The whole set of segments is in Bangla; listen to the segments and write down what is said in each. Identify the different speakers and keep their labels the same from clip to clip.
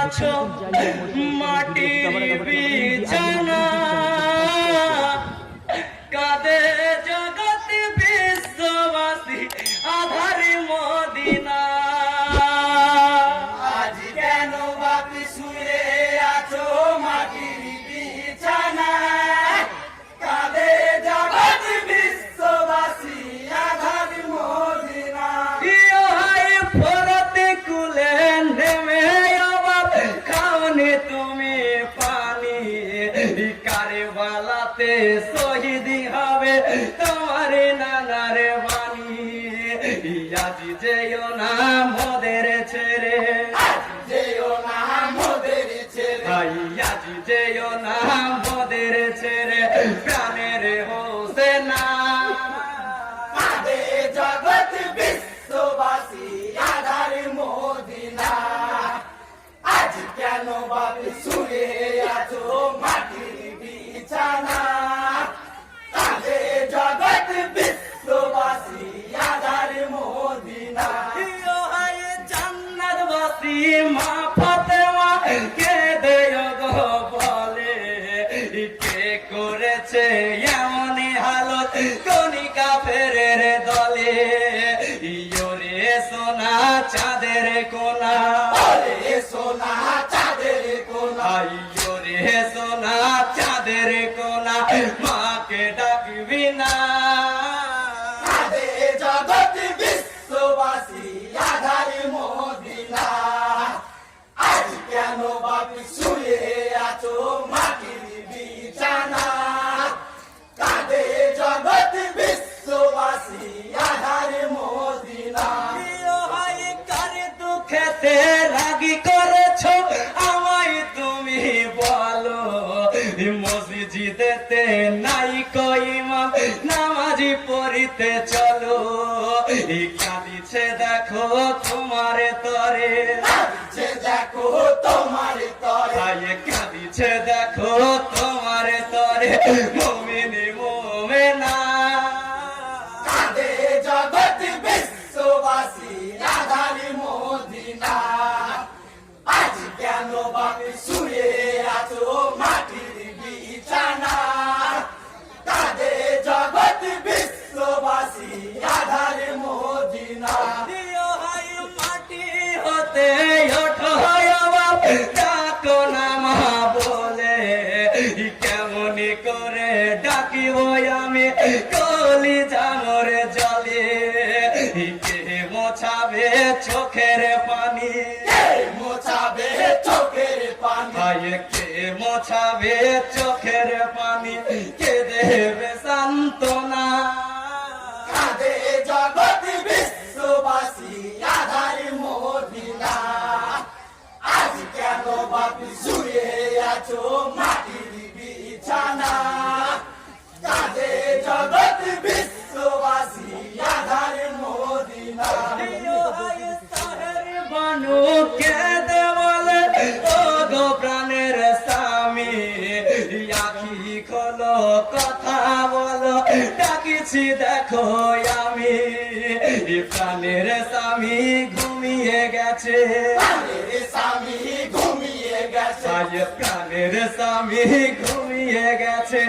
Speaker 1: আছো মাটির বিছানা কাঁদে জগৎ বিশ্ববাসী আধারে মদিনা
Speaker 2: আজ কেন বাপি শুয়ে আছো মাটির বিছানা কাঁদে জগৎ বিশ্ববাসী আধার মদিনা
Speaker 1: ইয়ো হাই ফরতে কুলে নেমে অবাব খাওনি তুমি পানি কারবালাতে শহীদ হবে তোমার নানার বাণী আজ যেও না মোদের ছেড়ে
Speaker 2: যেও না মোদের ছেড়ে
Speaker 1: আজ যেও না মোদের ছেড়ে প্রাণের হোসেনা
Speaker 2: কাঁদে জগৎ বিশ্ববাসী আধার মদিনা আজ কেন বাপি শুয়ে আছো মাটির বিছানা কাঁদে জগৎ বিশ্ববাসী আধার মদিনা
Speaker 1: ইয়ো হাই জান্নাতবাসী মা ফাতেমা কে দেয় গো বলে কে করেছে এমনই হালত কোনি কাফেরের দলে ইয়ো রে সোনা চাঁদের কোনা
Speaker 2: ওরে সোনা চাঁদের কোনা
Speaker 1: ইয়ো রে সোনা চাঁদের কোনা মাকে ডাকবি না
Speaker 2: কাঁদে জগৎ বিশ্ববাসী আধার মদিনা আজ কেন বাপি শুয়ে আছো মাটির বিছানা কাঁদে জগৎ বিশ্ববাসী আধার মদিনা
Speaker 1: ইয়ো হাই কার দুঃখেতে রাগি করেছো আমায় তুমি বলো মসজিদেতে নাই কইমাম নামাজি পড়িতে চলো কাঁদিছে দেখো তোমার তরে
Speaker 2: কাঁদিছে দেখো তোমার তরে
Speaker 1: কাঁদিছে দেখো তোমার তরে মুমিনি মুমিনা
Speaker 2: কাঁদে জগৎ বিশ্ববাসী আধার মদিনা আজ কেন বাপি শুয়ে আছো মাটির বিছানা কাঁদে জগৎ বিশ্ববাসী আধার মদিনা
Speaker 1: ইয়ো হাই মাটি হতে ওঠো বাপ ডাকো না মা বলে কেমনি করে ডাকিব আমি কলি জামর জলে কে মোছাবে চোখের পানি
Speaker 2: মোছাবে চোখের পানি
Speaker 1: কে মোছাবে চোখের পানি কে দেবে সান্ত্বনা
Speaker 2: কাঁদে জগৎ বিশ্ববাসী আধার মদিনা আজ কেন বাপি শুয়ে আছো মাটির বিছানা কাঁদে জগৎ বিশ্ববাসী আধার মদিনা
Speaker 1: ইয়ো হাই সাহের বানু কে দেওয়ালে ও গো প্রাণের স্বামী আখি খোলো কথা বলো ডাকিছি দেখো আমি প্রাণের স্বামী ঘুমিয়ে গেছে
Speaker 2: প্রাণের স্বামী ঘুমিয়ে গেছে
Speaker 1: প্রাণের স্বামী ঘুমিয়ে গেছে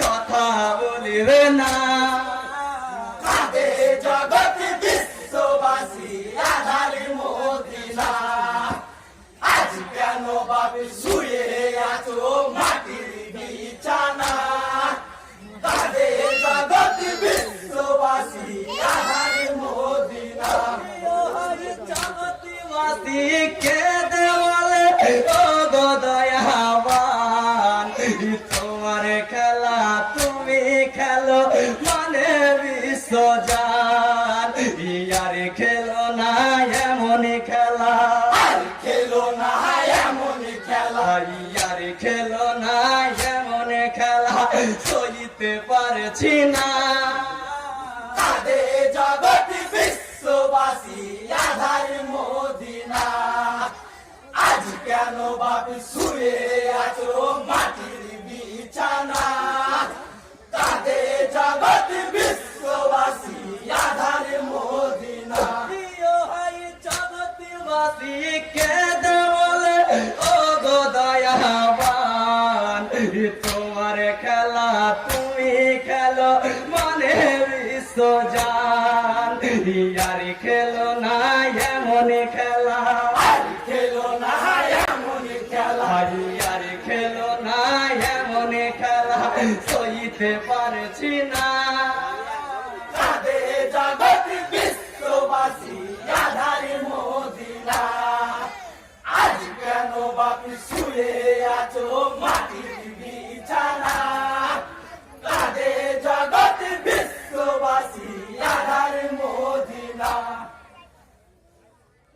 Speaker 1: কথা বলিবে না
Speaker 2: কাঁদে জগৎ বিশ্ববাসী আধার মদিনা আজ কেন বাপি শুয়ে আছো মাটির বিছানা কাঁদে জগৎ বিশ্ববাসী আধার মদিনা
Speaker 1: জগতিবাসী কে দেওয়ালে ও গো দয়াবান তোমার খেলা তুমি খেলো মানে বিশ্বজান ইয়ার খেলো না এমন খেলা
Speaker 2: আর খেলো না এমন খেলা
Speaker 1: ইয়ার খেলো না এমন খেলা সইতে পারছি না
Speaker 2: কাঁদে জগৎ বিশ্ববাসী আধার মদিনা আজ কেন বাপি শুয়ে আছো মাটির বিছানা কাঁদে জগৎ বিশ্ববাসী আধার মদিনা
Speaker 1: ইয়ো হাই জগতিবাসী কে দেওয়ালে ও জান ইয়ার খেলো না এমন খেলা
Speaker 2: আর খেলো না এমনই খেলা
Speaker 1: ইয়ার খেলো না এমন খেলা সইতে পারছি না
Speaker 2: কাঁদে জগৎ বিশ্ববাসী আধারে মদিনা আজ কেন বাপি শুয়ে আছো